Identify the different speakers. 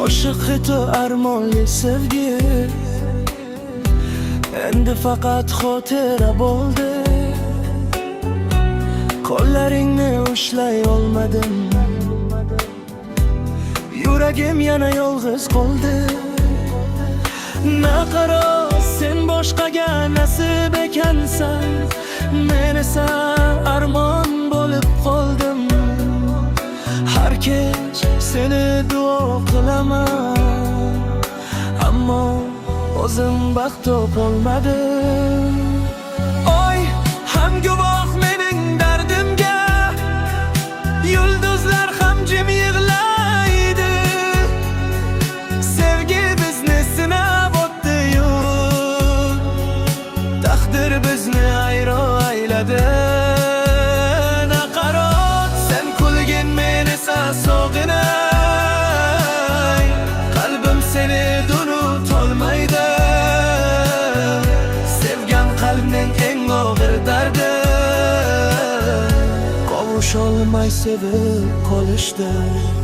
Speaker 1: Qo'shiq hidi armonli sevgi endi faqat xotira bo'ldi. Qo'llaringni ushlay olmadim, yuragim yana yolg'iz qoldi. Naqaro sen boshqaga nasib ekansan, men esa armon bo'lib qoldim. Har kech seni duo qilaman, ammo o'zim baxt topolmadim. Oy, ham guvoh mening dardimga, yulduzlar ham jim yig'laydi. Sevgi bizni sinab o'tdi-yu, taqdir bizni ayro ayladi. Naqarot sen kulgin, men esa sog'inay, qalbim seni unutolmaydi. Sevgan qalbning eng og'ir dardi, qovusholmay sevib qolishdir.